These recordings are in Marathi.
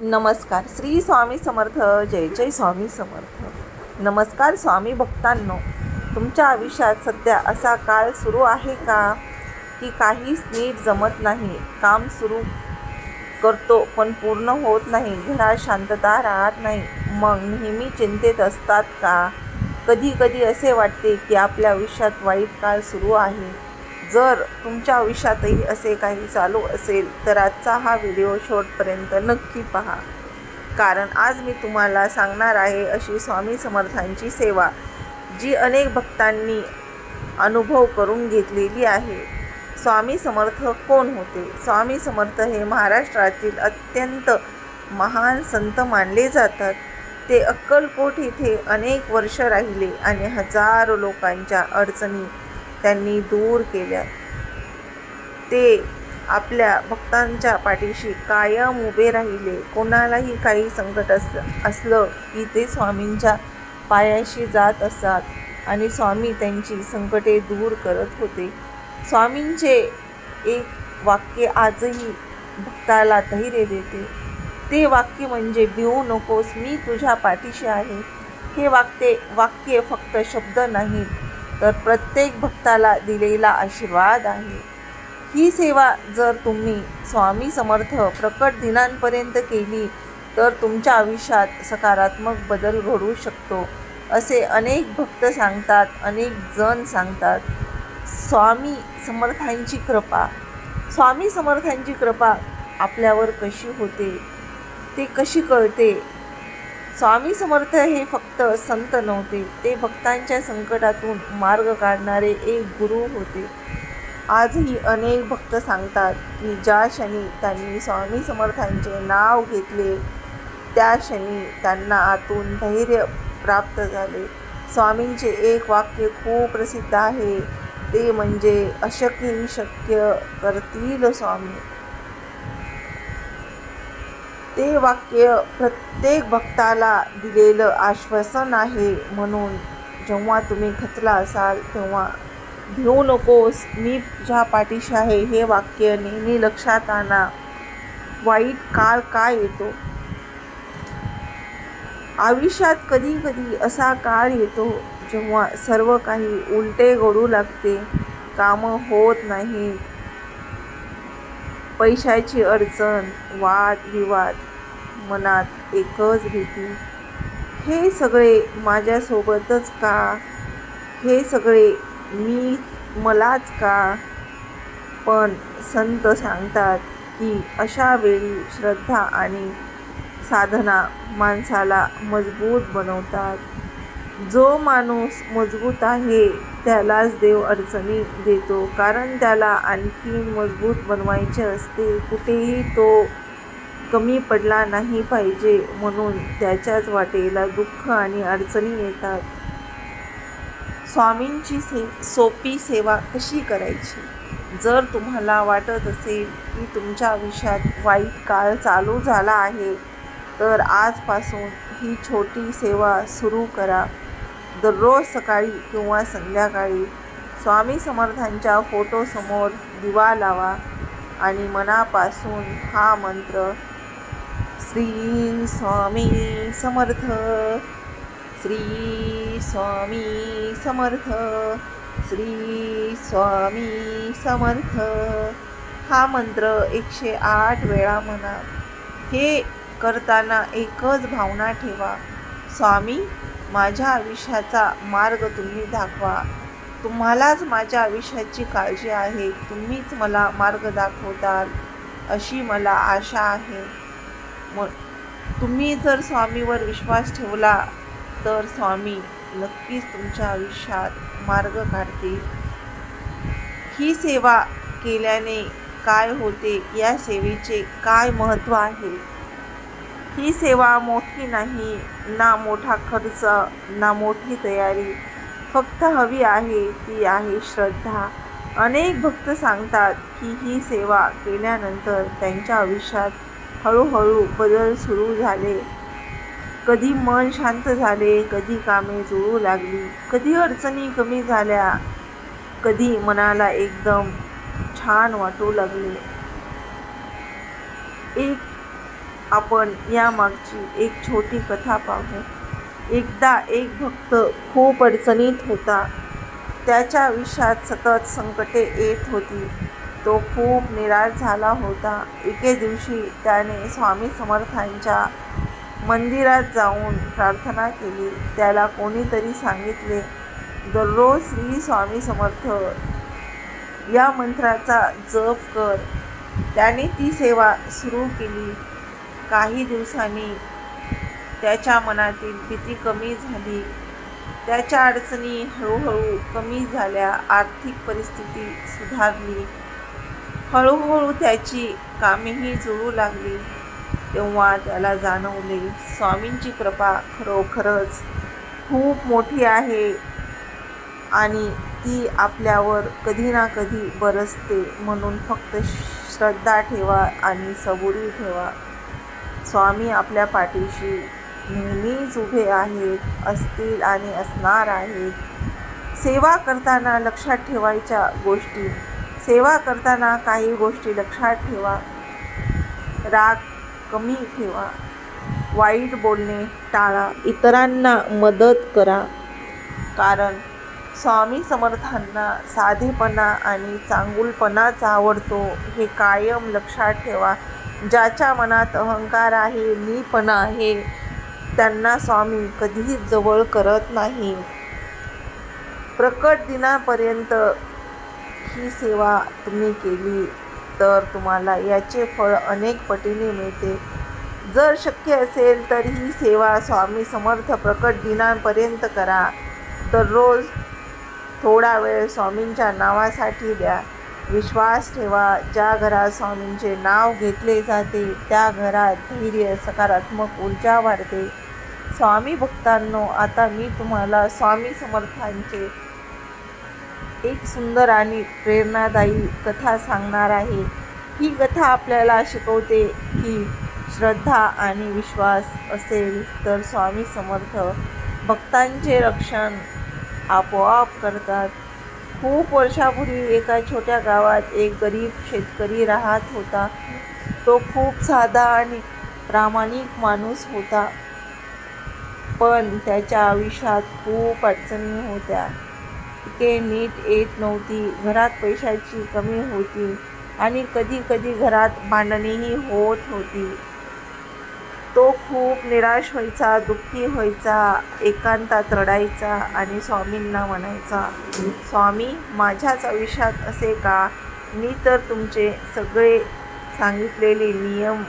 नमस्कार. श्री स्वामी समर्थ. जय जय स्वामी समर्थ. नमस्कार स्वामी भक्तांनो. तुमच्या आयुष्यात सध्या असा काळ सुरू आहे का की काहीच नीट जमत नाही? काम सुरू करतो पण पूर्ण होत नाही, घरात शांतता राहत नाही, मग नेहमी चिंतेत असतात का? कधी कधी असे वाटते की आपल्या आयुष्यात वाईट काळ सुरू आहे. जर तुमच्या आयुष्यातही असे काही चालू असेल तर आजचा हा व्हिडिओ शेवटपर्यंत नक्की पहा, कारण आज मी तुम्हाला सांगणार आहे अशी स्वामी समर्थांची सेवा जी अनेक भक्तांनी अनुभव करून घेतलेली आहे. स्वामी समर्थ कोण होते? स्वामी समर्थ हे महाराष्ट्रातील अत्यंत महान संत मानले जातात. ते अक्कलकोट येथे अनेक वर्ष राहिले आणि हजारो लोकांच्या अडचणी त्यांनी दूर केल्या. ते आपल्या भक्तांच्या पाठीशी कायम उभे राहिले. कोणालाही काही संकट असलं की ते स्वामींच्या पायाशी जात असत आणि स्वामी त्यांची संकटे दूर करत होते. स्वामींचे एक वाक्य आजही भक्ताला धैर्य देते. ते वाक्य म्हणजे, भिवू नकोस, मी तुझ्या पाठीशी आहे. हे वाक्य फक्त शब्द नाहीत, तर प्रत्येक भक्ताला दिलेला आशीर्वाद आहे. ही सेवा जर तुम्ही स्वामी समर्थ प्रकट दिनांपर्यंत केली तर तुमच्या आयुष्यात सकारात्मक बदल घडू शकतो, असे अनेक भक्त सांगतात, अनेक जण सांगतात. स्वामी समर्थांची कृपा आपल्यावर कशी होते, ते कशी कळते? स्वामी समर्थ हे फक्त संत नव्हते, ते भक्तांच्या संकटातून मार्ग काढणारे एक गुरु होते. आजही अनेक भक्त सांगतात की ज्या क्षणी त्यांनी स्वामी समर्थांचे नाव घेतले त्या क्षणी त्यांना आतून धैर्य प्राप्त झाले. स्वामींचे एक वाक्य खूप प्रसिद्ध आहे, ते म्हणजे, अशक्य शक्य करतील स्वामी. ते वाक्य प्रत्येक भक्ताला दिलेलं आश्वासन आहे. म्हणून जेव्हा तुम्ही खचला असाल तेव्हा भिवू नकोस, मी तुझ्या पाठीशी आहे, हे वाक्य नेहमी लक्षात आणा. वाईट काळ का येतो? आयुष्यात कधी कधी असा काळ येतो जेव्हा सर्व काही उलटे घडू लागते. कामं होत नाहीत, पैशाची अडचण, वादविवाद, मनात एकच भीती, हे सगळे माझ्यासोबतच का? हे सगळे मलाच का? पण संत सांगतात की अशा वेळी श्रद्धा आणि साधना माणसाला मजबूत बनवतात. जो माणूस मजबूत आहे त्यालाच देव अडचणी देतो, कारण त्याला आणखी मजबूत बनवायचे असते. कुठेही तो कमी पडला नाही पाहिजे, म्हणून त्याच्याच वाटेला दुःख आणि अडचणी येतात. स्वामींची सोपी सेवा कशी करायची? जर तुम्हाला वाटत असेल की तुमच्या आयुष्यात वाईट काळ चालू झाला आहे तर आजपासून ही छोटी सेवा सुरू करा. दररोज सकाळी किंवा संध्याकाळी स्वामी समर्थांच्या फोटोसमोर दिवा लावा आणि मनापासून हा मंत्र, श्री स्वामी समर्थ, श्री स्वामी समर्थ, श्री स्वामी समर्थ, हा मंत्र 108 वेळा म्हणा. हे करताना एकच भावना ठेवा, स्वामी, माझ्या आयुष्याचा मार्ग तुम्ही दाखवा. तुम्हालाच माझ्या आयुष्याची काळजी आहे, तुम्हीच मला मार्ग दाखवताल अशी मला आशा आहे. तुम्ही जर स्वामीवर विश्वास ठेवला तर स्वामी नक्कीच तुमच्या आयुष्यात मार्ग काढतील. ही सेवा केल्याने काय होते, या सेवेचे काय महत्त्व आहे? ही सेवा मोठी नाही, ना मोठा खर्च, ना मोठी तयारी, फक्त हवी आहे ती आहे श्रद्धा. अनेक भक्त सांगतात की ही सेवा केल्यानंतर त्यांच्या आयुष्यात हळूहळू बदल सुरू झाले. कधी मन शांत झाले, कधी कामे जुळू लागली, कधी अडचणी कमी झाल्या, कधी मनाला एकदम छान वाटू लागले. आपण यामागची एक छोटी कथा पाहू. एकदा एक भक्त खूप अडचणीत होता. त्याच्या आयुष्यात सतत संकटे येत होती. तो खूप निराश झाला होता. एके दिवशी त्याने स्वामी समर्थांच्या मंदिरात जाऊन प्रार्थना केली. त्याला कोणीतरी सांगितले, दररोज श्री स्वामी समर्थ या मंत्राचा जप कर. त्याने ती सेवा सुरू केली. काही दिवसांनी त्याच्या मनातील भीती कमी झाली. त्याच्या अडचणी हळूहळू कमी झाल्या. आर्थिक परिस्थिती सुधारली. हळूहळू त्याची कामेही जुळू लागली. तेव्हा त्याला जाणवले, स्वामींची कृपा खरोखरच खूप मोठी आहे आणि ती आपल्यावर कधी ना कधी बरसते. म्हणून फक्त श्रद्धा ठेवा आणि सबुरी ठेवा. स्वामी आपल्या पाठीशी नेहमीच उभे आहेत, असतील आणि असणार आहेत. सेवा करताना लक्षात ठेवायच्या गोष्टी. सेवा करताना काही गोष्टी लक्षात ठेवा. राग कमी ठेवा. वाईट बोलणे टाळा. इतरांना मदत करा. कारण स्वामी समर्थांना साधेपणा आणि चांगुलपणाच आवडतो. हे कायम लक्षात ठेवा. ज्याच्या मनात अहंकार आहे, मीपणा आहे, त्यांना स्वामी कधीच जवळ करत नाही. प्रकट दिनापर्यंत ही सेवा तुम्ही केली तर तुम्हाला याचे फळ अनेक पटीने मिळते. जर शक्य असेल तर ही सेवा स्वामी समर्थ प्रकट दिनापर्यंत करा. दररोज थोडा वेळ स्वामींच्या नावासाठी द्या. विश्वास ठेवा, ज्या घरात स्वामींचे नाव घेतले जाते त्या घरात धैर्य, सकारात्मक ऊर्जा वाढते. स्वामी भक्तांनो, आता मी तुम्हाला स्वामी समर्थांचे एक सुंदर आणि प्रेरणादायी कथा सांगणार आहे. ही कथा आपल्याला शिकवते की श्रद्धा आणि विश्वास असेल तर स्वामी समर्थ भक्तांचे रक्षण आपोआप करतात. खूप वर्षापूर्वी एका छोट्या गावात एक गरीब शेतकरी राहत होता. तो खूप साधा आणि प्रामाणिक माणूस होता. पण त्याच्या आयुष्यात खूप अडचणी होत्या. पिके नीट येत नव्हती. घरात पैशाची कमी होती आणि कधी कधी घरात भांडणेही होत होती. तो खूप निराश व्हायचा, दुःखी व्हायचा, एकांतात रडायचा आणि स्वामींना म्हणायचा, स्वामी, माझ्याच आयुष्यात असे का? मी तर तुमचे सगळे सांगितलेले नियम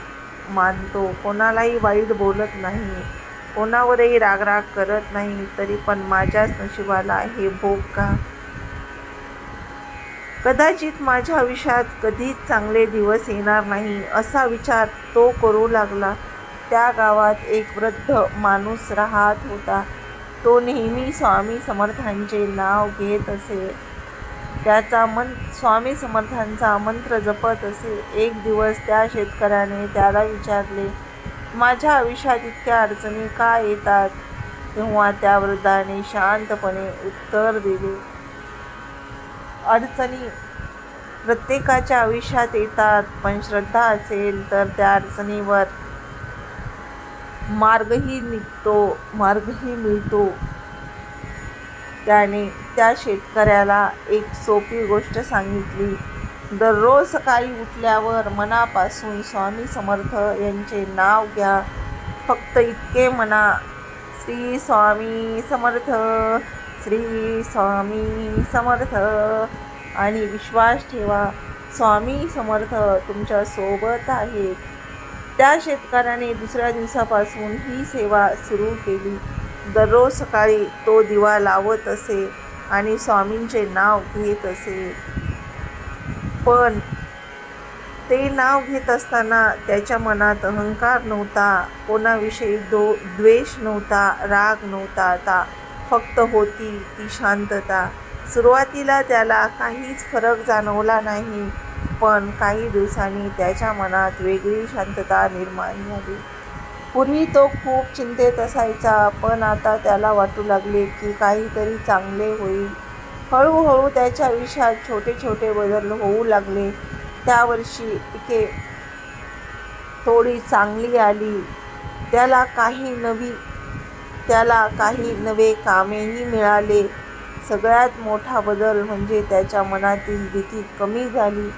मानतो, कोणालाही वाईट बोलत नाही, कोणावरही रागराग करत नाही, तरी पण माझ्याच नशिबाला हे भोग का? कदाचित माझ्या आयुष्यात कधीच चांगले दिवस येणार नाही, असा विचार तो करू लागला. त्या गावात एक वृद्ध माणूस राहत होता. तो नेहमी स्वामी समर्थांचे नाव घेत असे. स्वामी समर्थांचा मंत्र जपत असे. एक दिवस त्या शेतकऱ्याने त्याला विचारले, माझ्या आयुष्यात इतक्या अडचणी का येतात? तेव्हा त्या वृद्धाने शांतपणे उत्तर दिले, अडचणी प्रत्येकाच्या आयुष्यात येतात, पण श्रद्धा असेल तर त्या अडचणीवर मार्गही मिळतो. त्याने त्या शेतकऱ्याला एक सोपी गोष्ट सांगितली. दररोज सकाळी उठल्यावर मनापासून स्वामी समर्थ यांचे नाव घ्या. फक्त इतके म्हणा, श्री स्वामी समर्थ, श्री स्वामी समर्थ, आणि विश्वास ठेवा, स्वामी समर्थ तुमच्या सोबत आहेत. त्या शेतकऱ्याने दुसऱ्या दिवसापासून ही सेवा सुरू केली. दररोज सकाळी तो दिवा लावत असे आणि स्वामींचे नाव घेत असे. पण ते नाव घेत असताना त्याच्या मनात अहंकार नव्हता, कोणाविषयी द्वेष नव्हता, राग नव्हता. फक्त होती ती शांतता. सुरुवातीला त्याला काहीच फरक जाणवला नाही, पण काही दिवसांनी त्याच्या मनात वेगळी शांतता निर्माण झाली. पूर्वी तो खूप चिंतेत असायचा, पण आता त्याला वाटू लागले की काहीतरी चांगले होईल. हळूहळू त्याच्या आयुष्यात छोटे छोटे बदल होऊ लागले. त्या वर्षी पिके थोडी चांगली आली, त्याला काही नवे कामेही मिळाले. सगळ्यात मोठा बदल म्हणजे त्याच्या मनातील भीती कमी झाली.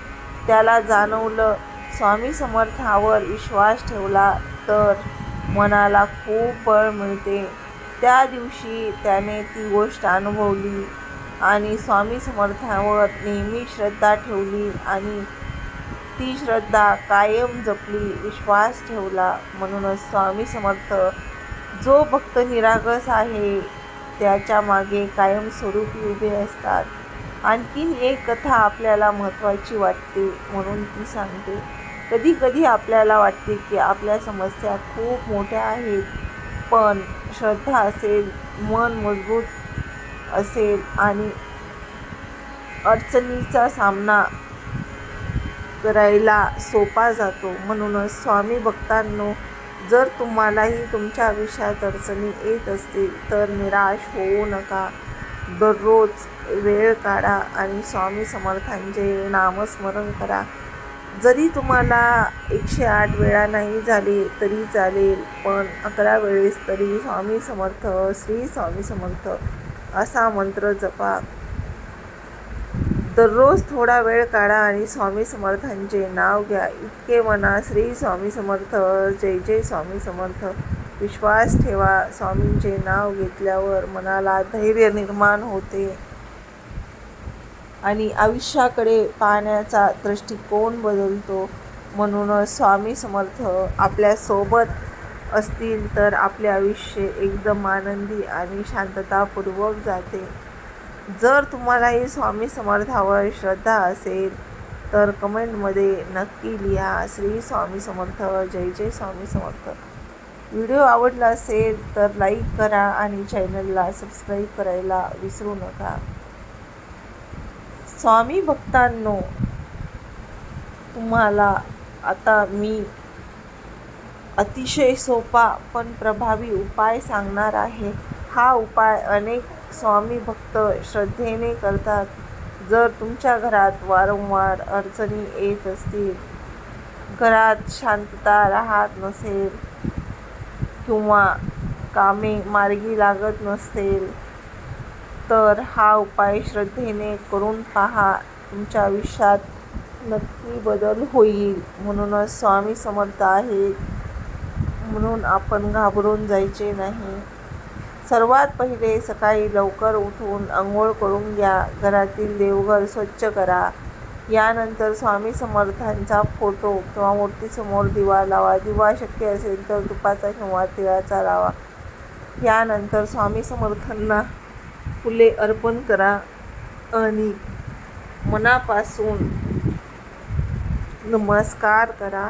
त्याला जाणवलं, स्वामी समर्थांवर विश्वास ठेवला तर मनाला खूप बळ मिळते. त्या दिवशी त्याने ती गोष्ट अनुभवली आणि स्वामी समर्थांवर नेहमी श्रद्धा ठेवली आणि ती श्रद्धा कायम जपली, विश्वास ठेवला. म्हणूनच स्वामी समर्थ जो भक्त निरागस आहे त्याच्या मागे कायमस्वरूपी उभे असतात. आणखीन एक कथा आपल्याला महत्त्वाची वाटते म्हणून ती सांगते. कधी कधी आपल्याला वाटते की आपल्या समस्या खूप मोठ्या आहेत, पण श्रद्धा असेल, मन मजबूत असेल आणि अडचणीचा सामना करायला सोपा जातो. म्हणूनच स्वामी भक्तांनो, जर तुम्हालाही तुमच्या आयुष्यात अडचणी येत असतील तर निराश होऊ नका. दररोज वेळ काढा आणि स्वामी समर्थांचे नामस्मरण करा. जरी तुम्हाला 108 वेळा नाही झाले तरी चालेल, पण 11 वेळेस तरी स्वामी समर्थ, श्री स्वामी समर्थ असा मंत्र जपा. दररोज थोडा वेळ काढा आणि स्वामी समर्थांचे नाव घ्या. इतके म्हणा, श्री स्वामी समर्थ, जय जय स्वामी समर्थ. विश्वास ठेवा, स्वामींचे नाव घेतल्यावर मनाला धैर्य निर्माण होते आणि आयुष्याकडे पाहण्याचा दृष्टिकोन बदलतो. म्हणूनच स्वामी समर्थ आपल्यासोबत असतील तर आपले आयुष्य एकदम आनंदी आणि शांततापूर्वक जाते. जर तुम्हालाही स्वामी समर्थावर श्रद्धा असेल तर कमेंटमध्ये नक्की लिहा, श्री स्वामी समर्थ, जय जय स्वामी समर्थ. व्हिडिओ आवडला असेल तर लाईक करा आणि चॅनलला सबस्क्राईब करायला विसरू नका. स्वामी भक्तांनो, तुम्हाला आता मी अतिशय सोपा पण प्रभावी उपाय सांगणार आहे. हा उपाय अनेक स्वामी भक्त श्रद्धेने करतात. जर तुमच्या घरात वारंवार अडचणी येत असतील, घरात शांतता राहत नसेल किंवा कामे मार्गी लागत नसतील तर हा उपाय श्रद्धेने करून पहा. तुमच्या आयुष्यात नक्की बदल होईल. म्हणूनच स्वामी समर्थ आहेत म्हणून आपण घाबरून जायचे नाही. सर्वात पहिले सकाळी लवकर उठून अंघोळ करून घ्या. घरातील देवघर स्वच्छ करा. यानंतर स्वामी समर्थांचा फोटो किंवा मूर्तीसमोर दिवा लावा. दिवा शक्य असेल तर तुपाचा किंवा तिळाचा लावा. यानंतर स्वामी समर्थांना फुले अर्पण करा आणि मनापासून नमस्कार करा.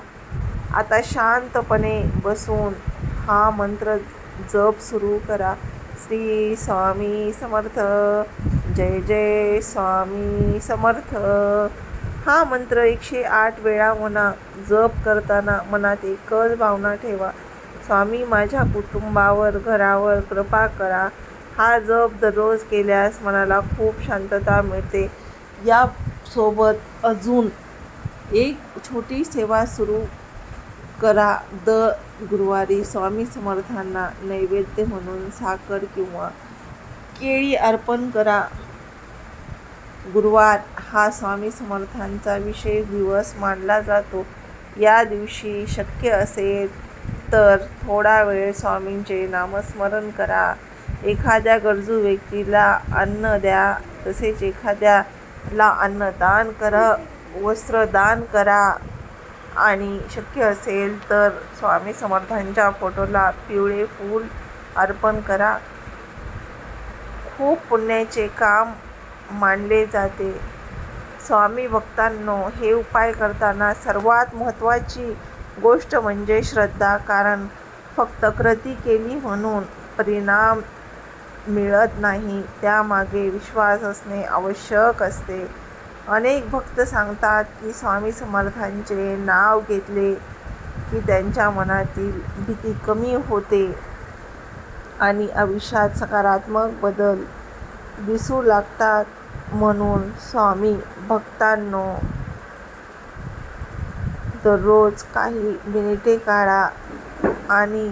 आता शांतपणे बसून हा मंत्र जप सुरू करा. श्री स्वामी समर्थ, जय जय स्वामी समर्थ. हा मंत्र 108 वेळा म्हणा. जप करताना मनात एकच भावना ठेवा, स्वामी माझ्या कुटुंबावर, घरावर कृपा करा. हा जप दररोज केल्यास मनाला खूप शांतता मिळते. यासोबत अजून एक छोटी सेवा सुरू करा. गुरुवारी स्वामी समर्थांना नैवेद्य म्हणून साखर किंवा केळी अर्पण करा. गुरुवार हा स्वामी समर्थांचा विशेष दिवस मानला जातो. या दिवशी शक्य असेल तर थोडा वेळ स्वामींचे नामस्मरण करा. एखाद्या गरजू व्यक्तीला अन्न द्या. तसेच एखाद्याला अन्नदान करा, वस्त्रदान करा आणि शक्य असेल तर स्वामी समर्थांच्या फोटोला पिवळे फूल अर्पण करा. खूप पुण्याचे काम मानले जाते. स्वामी भक्तांनो, हे उपाय करताना सर्वात महत्त्वाची गोष्ट म्हणजे श्रद्धा. कारण फक्त कृती केली म्हणून परिणाम मिळत नाही, त्यामागे विश्वास असणे आवश्यक असते. अनेक भक्त सांगतात की स्वामी समर्थांचे नाव घेतले की त्यांच्या मनातील भीती कमी होते आणि आयुष्यात सकारात्मक बदल दिसू लागतात. म्हणून स्वामी भक्तांनो, दररोज काही मिनिटे काढा आणि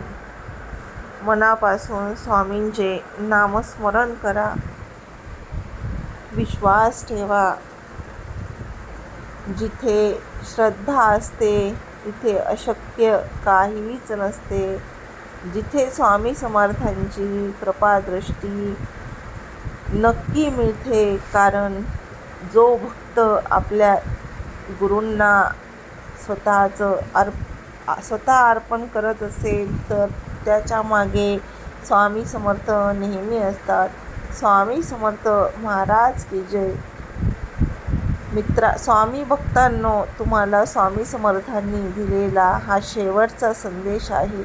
मनापासून स्वामींचे नामस्मरण करा. विश्वास ठेवा. जिथे श्रद्धा असते तिथे अशक्य काहीच नसते. जिथे स्वामी समर्थांची कृपादृष्टी नक्की मिळते. कारण जो भक्त आपल्या गुरूंना स्वतः अर्पण करत असेल तर त्याच्या मागे स्वामी समर्थ नेहमी असतात. स्वामी समर्थ महाराज की जय. स्वामी भक्तांनो, तुम्हाला स्वामी समर्थांनी दिलेला हा शेवटचा संदेश आहे.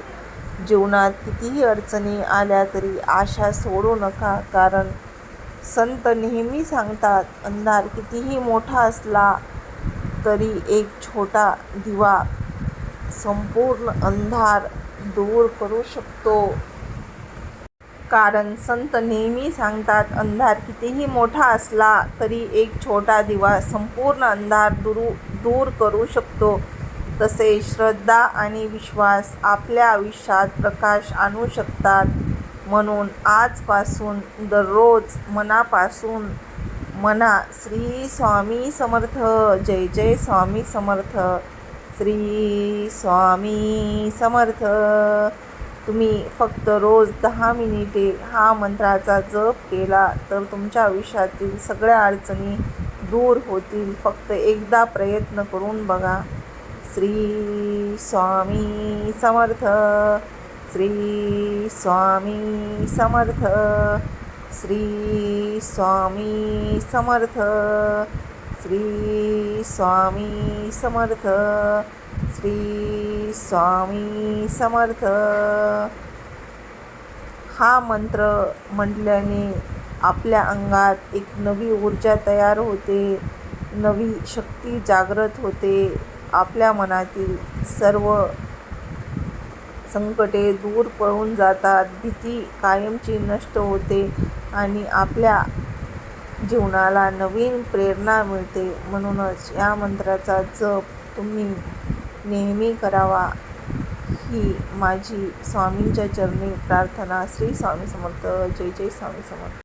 जीवनात कितीही अडचणी आल्या तरी आशा सोडू नका. कारण संत नेहमी सांगतात, अंधार कितीही मोठा असला तरी एक छोटा दिवा संपूर्ण अंधार दूर करू शकतो. कारण संत नेहमी सांगतात, अंधार कितीही मोठा असला तरी एक छोटा दिवा संपूर्ण अंधार दूर करू शकतो. तसे श्रद्धा आणि विश्वास आपल्या आयुष्यात प्रकाश आणू शकतात. म्हणून आजपासून दररोज मनापासून म्हणा, श्री स्वामी समर्थ. जय जय स्वामी समर्थ. श्री स्वामी समर्थ. तुम्ही फक्त रोज 10 मिनिटे हा मंत्राचा जप केला तर तुमच्या आयुष्यातील सगळ्या अडचणी दूर होतील. फक्त एकदा प्रयत्न करून बघा. श्री स्वामी समर्थ. श्री स्वामी समर्थ. श्री स्वामी समर्थ. श्री स्वामी समर्थ. श्री स्वामी समर्थ. हा मंत्र म्हटल्याने आपल्या अंगात एक नवी ऊर्जा तयार होते, नवी शक्ती जागृत होते. आपल्या मनातील सर्व संकटे दूर पळून जातात, भीती कायमची नष्ट होते आणि आपल्या जीवनाला नवीन प्रेरणा मिळते. म्हणूनच या मंत्राचा जप तुम्ही नेहमी करावा, ही माझी स्वामींच्या चरणी प्रार्थना. श्री स्वामी समर्थ. जय जय स्वामी समर्थ.